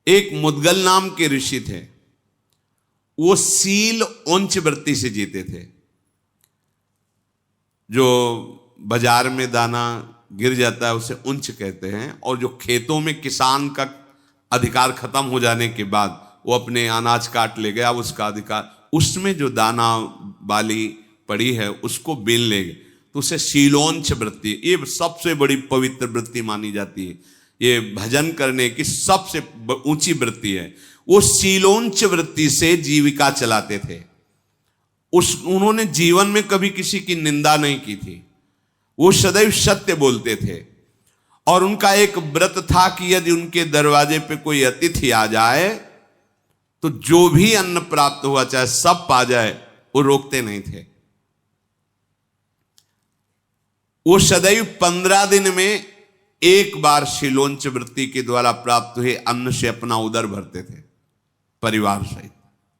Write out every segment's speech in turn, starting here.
एक मुद्गल नाम के ऋषि थे, वो सील उंच वृत्ति से जीते थे। जो बाजार में दाना गिर जाता है उसे उंच कहते हैं, और जो खेतों में किसान का अधिकार खत्म हो जाने के बाद वो अपने अनाज काट ले गया, उसका अधिकार, उसमें जो दाना बाली पड़ी है उसको बेल ले गए, तो उसे शीलोंच वृत्ति, ये सबसे बड़ी पवित्र वृत्ति मानी जाती है। ये भजन करने की सबसे ऊंची वृत्ति है। वो शीलोंच वृत्ति से जीविका चलाते थे। उन्होंने जीवन में कभी किसी की निंदा नहीं की थी। वो सदैव सत्य बोलते थे, और उनका एक व्रत था कि यदि उनके दरवाजे पे कोई अतिथि आ जाए तो जो भी अन्न प्राप्त हुआ चाहे सब पा जाए, वो रोकते नहीं थे। वो सदैव 15 दिन में एक बार शीलोंच वृत्ति के द्वारा प्राप्त हुए अन्न से अपना उदर भरते थे परिवार सहित।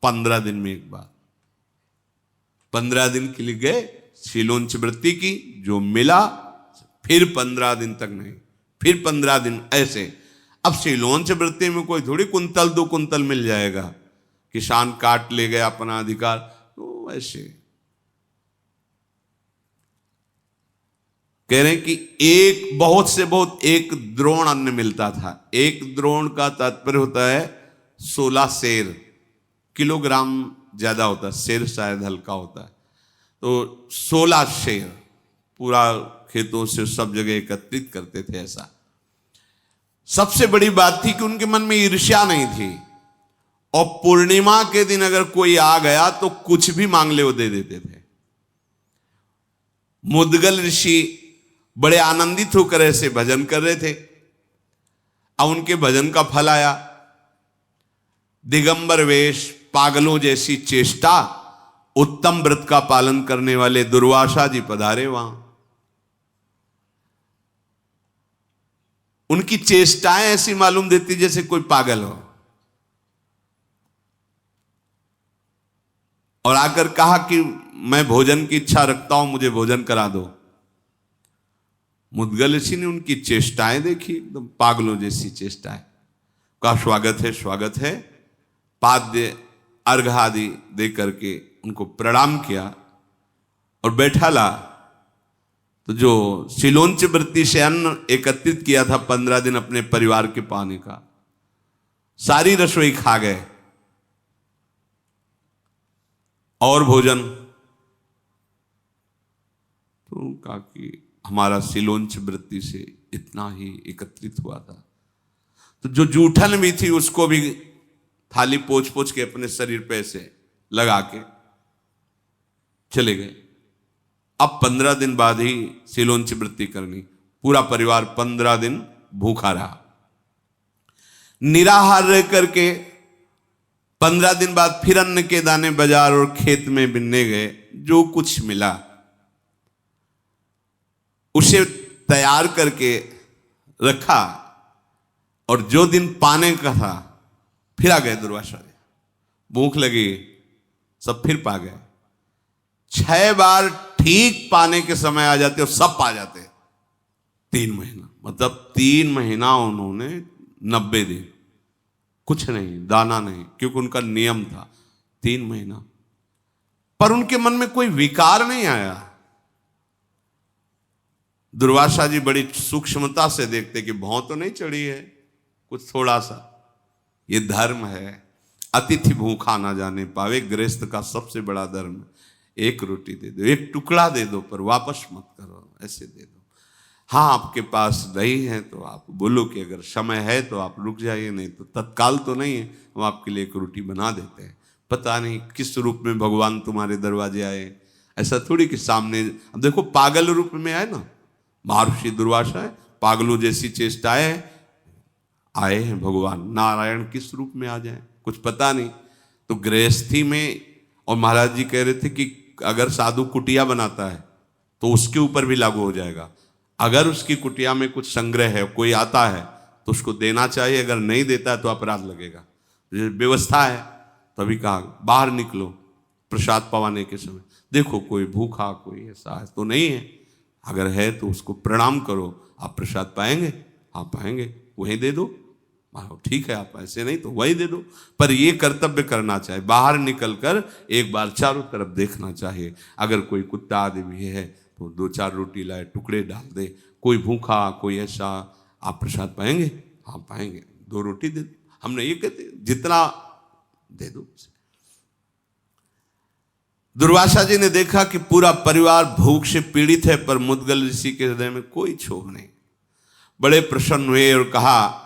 15 दिन में एक बार, 15 दिन के लिए गए, शीलोंच वृत्ति की, जो मिला, फिर 15 दिन तक नहीं, फिर 15 दिन ऐसे। अब शीलोंच वृत्ति में कोई थोड़ी कुंतल 2 कुंतल मिल जाएगा, किसान काट ले गया अपना अधिकार, तो ऐसे कह रहे हैं कि एक बहुत से बहुत एक द्रोण अन्न मिलता था। एक द्रोण का तात्पर्य होता है 16 सेर, किलोग्राम ज्यादा होता है, सेर शायद हल्का होता है, तो 16 शेर पूरा खेतों से सब जगह एकत्रित करते थे। ऐसा सबसे बड़ी बात थी कि उनके मन में ईर्ष्या नहीं थी, और पूर्णिमा के दिन अगर कोई आ गया तो कुछ भी मांग ले वो दे देते थे। मुद्गल ऋषि बड़े आनंदित होकर ऐसे भजन कर रहे थे। अब उनके भजन का फल आया। दिगंबर वेश, पागलों जैसी चेष्टा, उत्तम व्रत का पालन करने वाले दुर्वासा जी पधारे वहां। उनकी चेष्टाएं ऐसी मालूम देती जैसे कोई पागल हो, और आकर कहा कि मैं भोजन की इच्छा रखता हूं, मुझे भोजन करा दो। मुद्गल ऋषि ने उनकी चेष्टाएं देखी, एकदम पागलों जैसी चेष्टाएं। कहा स्वागत है, स्वागत है। पाद्य अर्घ आदि दे करके उनको प्रणाम किया और बैठा ला। तो जो शीलोंच वृत्ति से अन्न एकत्रित किया था 15 दिन अपने परिवार के पाने का, सारी रसोई खा गए। और भोजन, तो कहा कि हमारा शीलोंच वृत्ति से इतना ही एकत्रित हुआ था। तो जो जूठन भी थी उसको भी थाली पोंछ पोंछ के अपने शरीर पे से लगा के चले गए। अब 15 दिन बाद ही शीलोंच वृत्ति करनी। पूरा परिवार 15 दिन भूखा रहा, निराहार रह करके 15 दिन बाद फिर अन्न के दाने बाजार और खेत में बिनने गए। जो कुछ मिला उसे तैयार करके रखा, और जो दिन पाने का था फिर आ गए दुर्वासा जी। भूख लगी, सब फिर पा गए। 6 बार ठीक पाने के समय आ जाते और सब पा जाते। 3 महीना, मतलब 3 महीना उन्होंने 90 दिन कुछ नहीं, दाना नहीं, क्योंकि उनका नियम था 3 महीना। पर उनके मन में कोई विकार नहीं आया। दुर्वासा जी बड़ी सूक्ष्मता से देखते कि भौं तो नहीं चढ़ी है, कुछ थोड़ा सा, ये धर्म है। अतिथि भूखा ना जाने पावे, गृहस्थ का सबसे बड़ा धर्म। एक रोटी दे दो, एक टुकड़ा दे दो, पर वापस मत करो, ऐसे दे दो। हाँ, आपके पास नहीं है तो आप बोलो कि अगर समय है तो आप रुक जाइए, नहीं तो तत्काल तो नहीं है, हम आपके लिए एक रोटी बना देते हैं। पता नहीं किस रूप में भगवान तुम्हारे दरवाजे आए। ऐसा थोड़ी कि सामने, अब देखो पागल रूप में आए ना, महर्षि दुर्वासा है, पागलों जैसी चेष्टाएं आए हैं भगवान। नारायण किस रूप में आ जाए कुछ पता नहीं। तो गृहस्थी में, और महाराज जी कह रहे थे कि अगर साधु कुटिया बनाता है तो उसके ऊपर भी लागू हो जाएगा। अगर उसकी कुटिया में कुछ संग्रह है, कोई आता है तो उसको देना चाहिए, अगर नहीं देता है तो अपराध लगेगा। व्यवस्था है। तभी कहा बाहर निकलो प्रसाद पवाने के समय, देखो कोई भूखा, कोई ऐसा है तो नहीं है, अगर है तो उसको प्रणाम करो। आप प्रसाद पाएंगे? हाँ पाएंगे, वहीं दे दो। ठीक है, आप ऐसे नहीं तो वही दे दो, पर ये कर्तव्य करना चाहिए, बाहर निकलकर एक बार चारों तरफ देखना चाहिए। अगर कोई कुत्ता आदि भी है तो 2-4 रोटी लाए, टुकड़े डाल दे, कोई भूखा कोई ऐसा, आप प्रसाद पाएंगे? हाँ पाएंगे, 2 रोटी दे दो। हमने ये कहते जितना दे दो। दुर्वासा जी ने देखा कि पूरा परिवार भूख से पीड़ित है, पर मुद्गल ऋषि के हृदय में कोई क्षोभ नहीं। बड़े प्रसन्न हुए और कहा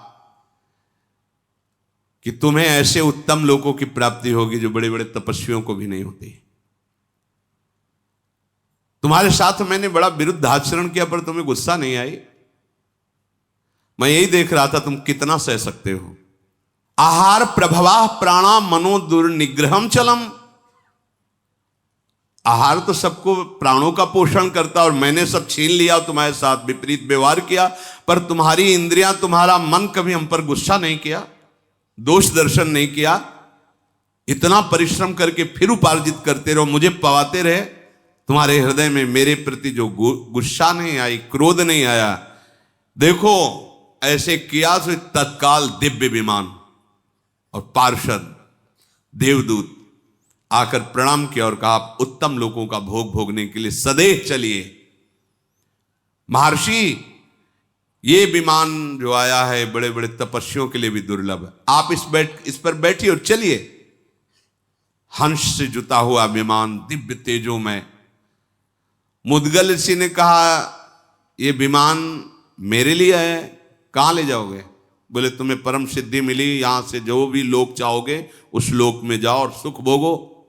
कि तुम्हें ऐसे उत्तम लोगों की प्राप्ति होगी जो बड़े बड़े तपस्वियों को भी नहीं होती। तुम्हारे साथ मैंने बड़ा विरुद्ध आचरण किया, पर तुम्हें गुस्सा नहीं आई। मैं यही देख रहा था तुम कितना सह सकते हो। आहार प्रभवा प्राणा मनो दुर्निग्रहम चलम। आहार तो सबको प्राणों का पोषण करता, और मैंने सब छीन लिया और तुम्हारे साथ विपरीत व्यवहार किया, पर तुम्हारी इंद्रियां, तुम्हारा मन कभी हम पर गुस्सा नहीं किया, दोष दर्शन नहीं किया। इतना परिश्रम करके फिर उपार्जित करते रहो, मुझे पवाते रहे। तुम्हारे हृदय में मेरे प्रति जो गुस्सा नहीं आई, क्रोध नहीं आया। देखो ऐसे किया तो तत्काल दिव्य विमान और पार्षद देवदूत आकर प्रणाम किया और कहा, आप उत्तम लोगों का भोग भोगने के लिए सदैव चलिए। महर्षि, ये विमान जो आया है बड़े बड़े तपस्वियों के लिए भी दुर्लभ है, आप इस पर बैठिए और चलिए। हंस से जुता हुआ विमान दिव्य तेजों में। मुद्गल ऋषि ने कहा, ये विमान मेरे लिए है, कहां ले जाओगे? बोले तुम्हें परम सिद्धि मिली, यहां से जो भी लोक चाहोगे उस लोक में जाओ और सुख भोगो।